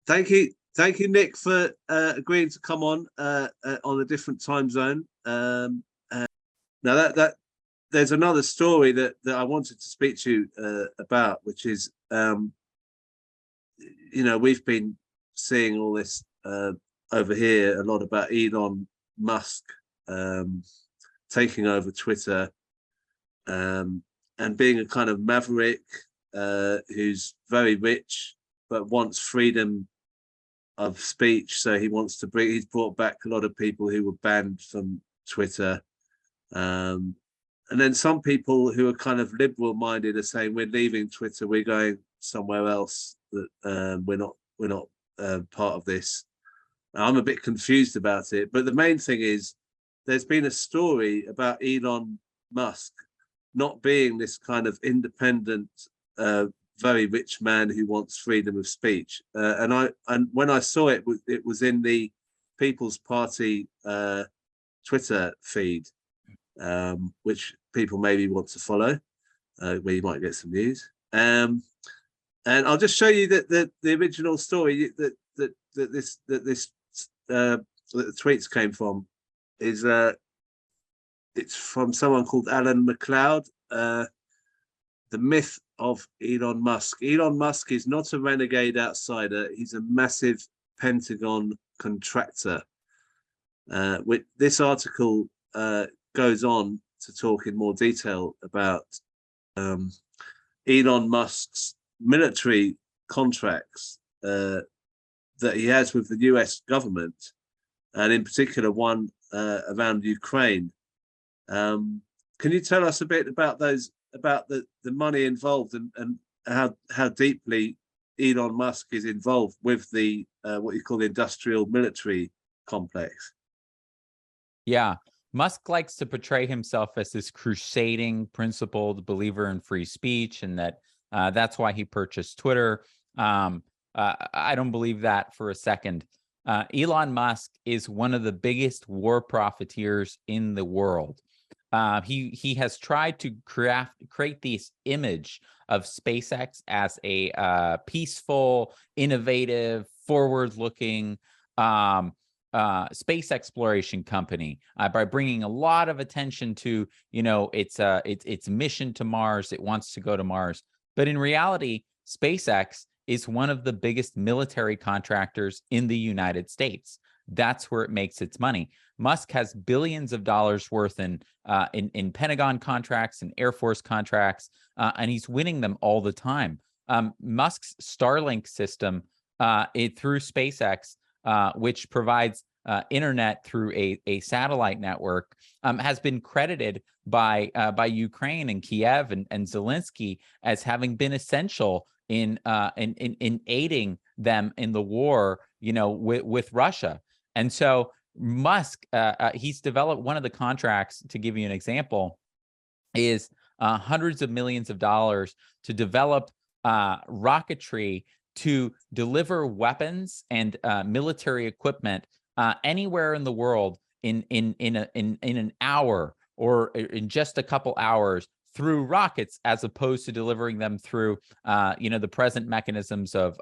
Thank you, Nick, for agreeing to come on a different time zone. Now that there's another story that I wanted to speak to you about, which is we've been seeing all this over here a lot about Elon Musk taking over Twitter and being a kind of maverick who's very rich but wants freedom of speech. So he's brought back a lot of people who were banned from Twitter. And then some people who are kind of liberal minded are saying we're leaving Twitter, we're going somewhere else, that we're not part of this. I'm a bit confused about it, but the main thing is there's been a story about Elon Musk not being this kind of independent, very rich man who wants freedom of speech. And when I saw it, it was in the People's Party Twitter feed, which people maybe want to follow, where you might get some news. And I'll just show you that the original story that the tweets came from is it's from someone called Alan McLeod. The myth of Elon Musk. Elon Musk is not a renegade outsider. He's a massive Pentagon contractor. This article goes on to talk in more detail about Elon Musk's military contracts that he has with the US government, and in particular one around Ukraine. Can you tell us a bit about those, about the money involved, and how deeply Elon Musk is involved with the what you call the industrial military complex? Yeah, Musk likes to portray himself as this crusading, principled believer in free speech, and that's why he purchased Twitter. I don't believe that for a second. Elon Musk is one of the biggest war profiteers in the world. He has tried to create this image of SpaceX as a peaceful, innovative, forward-looking space exploration company by bringing a lot of attention to its mission to Mars. It wants to go to Mars, but in reality, SpaceX is one of the biggest military contractors in the United States. That's where it makes its money. Musk has billions of dollars worth in Pentagon contracts and Air Force contracts, and he's winning them all the time. Musk's Starlink system through SpaceX, which provides internet through a satellite network, has been credited by Ukraine and Kiev and Zelensky as having been essential in aiding them in the war, with Russia. And so Musk, he's developed one of the contracts, to give you an example, is hundreds of millions of dollars to develop rocketry to deliver weapons and military equipment anywhere in the world in an hour or in just a couple hours through rockets, as opposed to delivering them through the present mechanisms of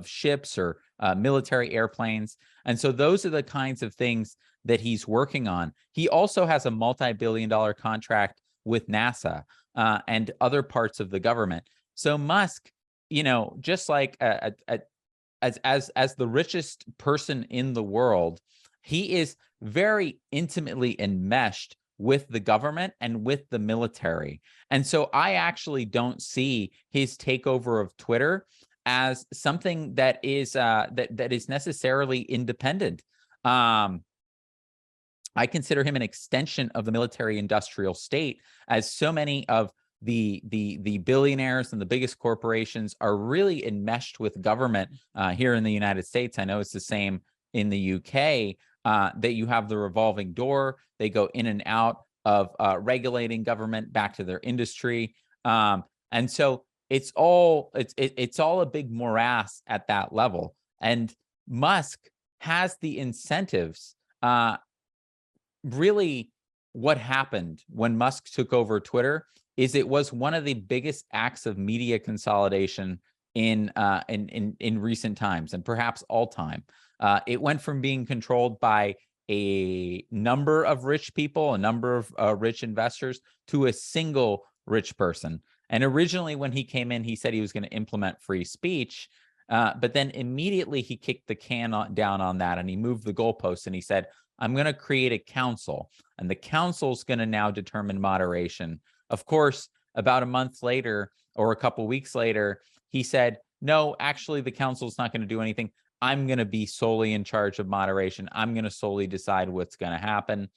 ships or military airplanes. And so those are the kinds of things that he's working on. He also has a multi-billion-dollar contract with NASA and other parts of the government. So Musk, just like as the richest person in the world, he is very intimately enmeshed with the government and with the military. And so I actually don't see his takeover of Twitter as something that is that is necessarily independent. I consider him an extension of the military-industrial state, as so many of the billionaires and the biggest corporations are really enmeshed with government here in the United States. I know it's the same in the UK, that you have the revolving door. They go in and out of regulating government back to their industry. And so it's all a big morass at that level. And Musk has the incentives. Really, what happened when Musk took over Twitter is it was one of the biggest acts of media consolidation in recent times, and perhaps all time. It went from being controlled by a number of rich people, a number of rich investors, to a single rich person. And originally, when he came in, he said he was going to implement free speech. But then immediately he kicked the can down on that, and he moved the goalposts, and he said, I'm going to create a council, and the council's going to now determine moderation. Of course, about a month later or a couple weeks later, he said, no, actually, the council's not going to do anything. I'm going to be solely in charge of moderation. I'm going to solely decide what's going to happen.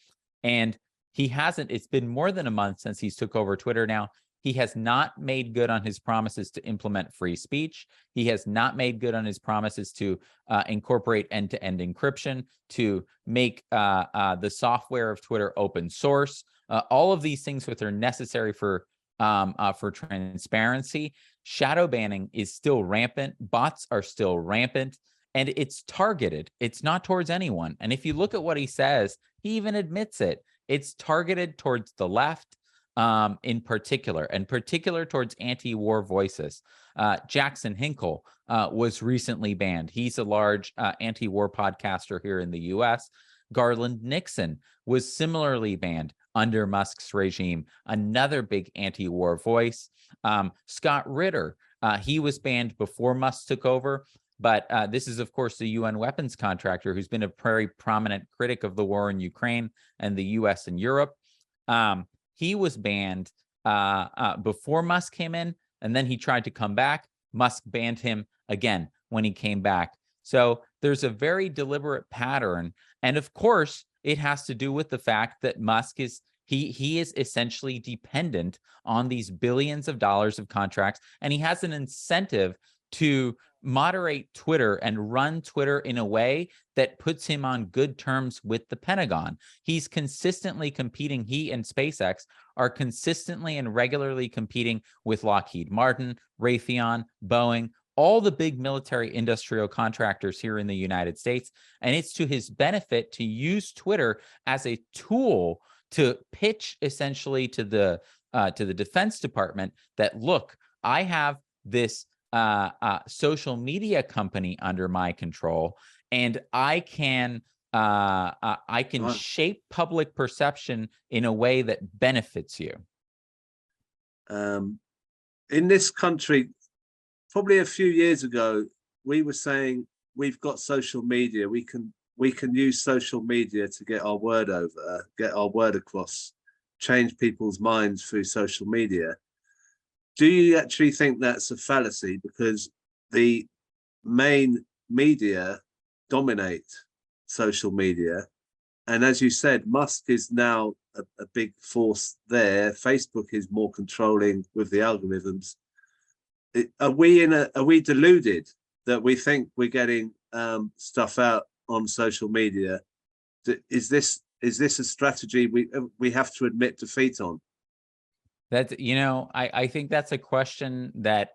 And he hasn't. It's been more than a month since he's took over Twitter now. He has not made good on his promises to implement free speech. He has not made good on his promises to incorporate end-to-end encryption, to make the software of Twitter open source. All of these things which are necessary for transparency. Shadow banning is still rampant. Bots are still rampant. And it's targeted. It's not towards anyone. And if you look at what he says, he even admits it. It's targeted towards the left, in particular, and particular towards anti-war voices. Jackson Hinkle was recently banned. He's a large anti-war podcaster here in the US. Garland Nixon was similarly banned under Musk's regime, another big anti-war voice. Scott Ritter, he was banned before Musk took over. But this is, of course, the UN weapons contractor who's been a very prominent critic of the war in Ukraine and the US and Europe. He was banned before Musk came in, and then he tried to come back. Musk banned him again when he came back. So there's a very deliberate pattern. And of course, it has to do with the fact that Musk is he is essentially dependent on these billions of dollars of contracts, and he has an incentive to moderate Twitter and run Twitter in a way that puts him on good terms with the Pentagon. He's consistently competing. He and SpaceX are consistently and regularly competing with Lockheed Martin, Raytheon, Boeing, all the big military industrial contractors here in the United States. And it's to his benefit to use Twitter as a tool to pitch essentially to the Defense Department that, look, I have this social media company under my control, and I can shape public perception in a way that benefits you. In this country, probably a few years ago, we were saying we've got social media. We can use social media to get our word over, get our word across, change people's minds through social media. Do you actually think that's a fallacy, because the main media dominate social media? And as you said, Musk is now a big force there. Facebook is more controlling with the algorithms. Are we deluded that we think we're getting stuff out on social media? Is this a strategy we have to admit defeat on? That's, I think that's a question that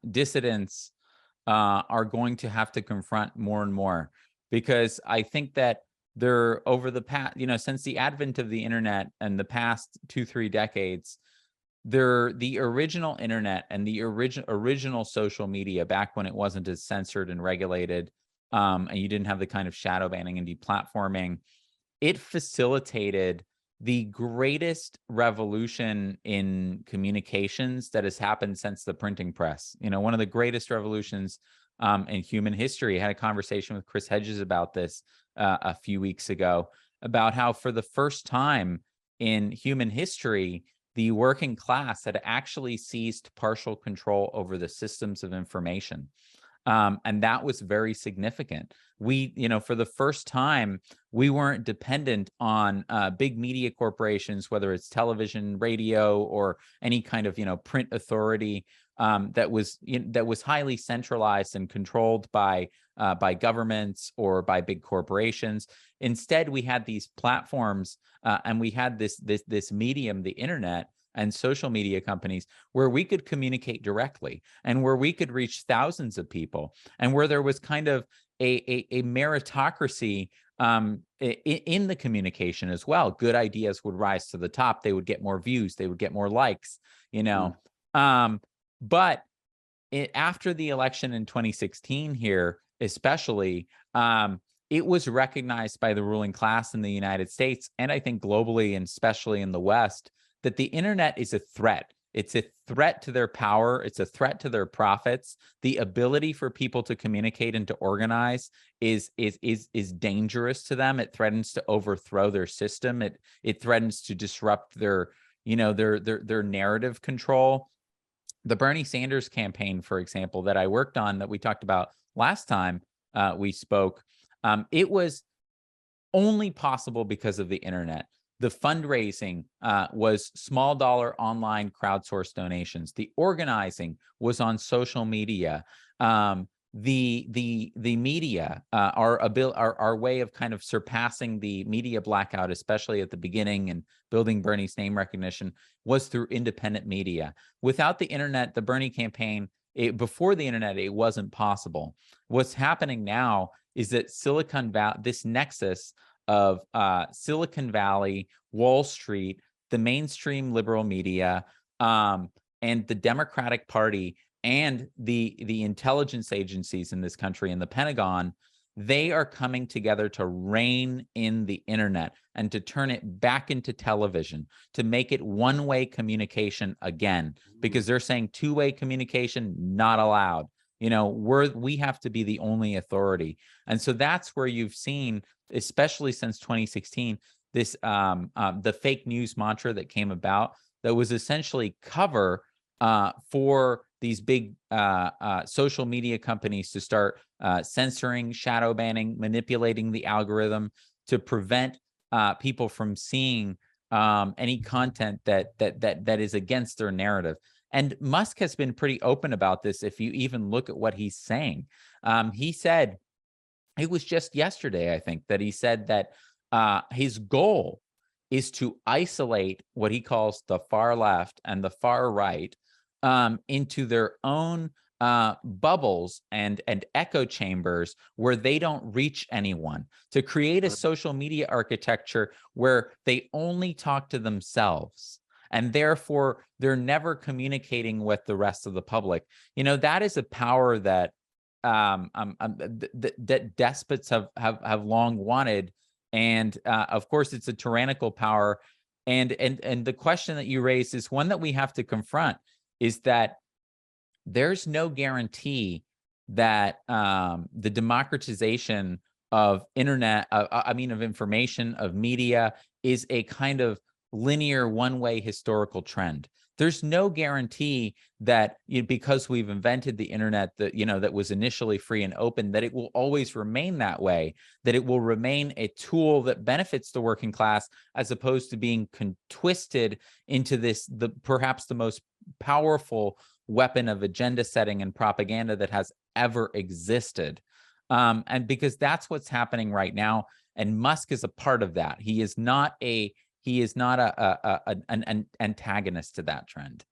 dissidents are going to have to confront more and more, because I think that over the past, since the advent of the internet and the past 2-3 decades, the original internet and the original social media, back when it wasn't as censored and regulated, and you didn't have the kind of shadow banning and deplatforming, it facilitated the greatest revolution in communications that has happened since the printing press. One of the greatest revolutions in human history. I had a conversation with Chris Hedges about this a few weeks ago, about how for the first time in human history, the working class had actually seized partial control over the systems of information. And that was very significant. We, for the first time, we weren't dependent on big media corporations, whether it's television, radio, or any kind of, print authority that was highly centralized and controlled by governments or by big corporations. Instead, we had these platforms and we had this medium, the internet, and social media companies, where we could communicate directly and where we could reach thousands of people, and where there was kind of a meritocracy in the communication as well. Good ideas would rise to the top. They would get more views. They would get more likes, But after the election in 2016 here, especially, it was recognized by the ruling class in the United States, and I think globally, and especially in the West, that the internet is a threat. It's a threat to their power. It's a threat to their profits. The ability for people to communicate and to organize is dangerous to them. It threatens to overthrow their system. It threatens to disrupt their, their narrative control. The Bernie Sanders campaign, for example, that I worked on, that we talked about last time we spoke, it was only possible because of the internet. The fundraising was small dollar online crowdsourced donations. The organizing was on social media. The media, our way of kind of surpassing the media blackout, especially at the beginning and building Bernie's name recognition, was through independent media. Without the internet, the Bernie campaign, before the internet, it wasn't possible. What's happening now is that Silicon Valley, this nexus of Silicon Valley, Wall Street, the mainstream liberal media, and the Democratic Party, and the intelligence agencies in this country and the Pentagon, they are coming together to rein in the internet and to turn it back into television, to make it one-way communication again, because they're saying two-way communication not allowed. We have to be the only authority. And so that's where you've seen, especially since 2016, this the fake news mantra that came about, that was essentially cover for these big social media companies to start censoring, shadow banning, manipulating the algorithm to prevent people from seeing any content that is against their narrative. And Musk has been pretty open about this. If you even look at what he's saying, he said, it was just yesterday, I think, that he said that his goal is to isolate what he calls the far left and the far right into their own bubbles and echo chambers where they don't reach anyone, to create a social media architecture where they only talk to themselves. And therefore, they're never communicating with the rest of the public. That is a power that that despots have long wanted, and of course, it's a tyrannical power. And the question that you raised is one that we have to confront: is that there's no guarantee that the democratization of internet, of information, of media, is a kind of linear one-way historical trend. There's no guarantee that because we've invented the internet that was initially free and open, that it will always remain that way, that it will remain a tool that benefits the working class, as opposed to being twisted into perhaps the most powerful weapon of agenda setting and propaganda that has ever existed. And because that's what's happening right now, and Musk is a part of that. He is not an antagonist to that trend.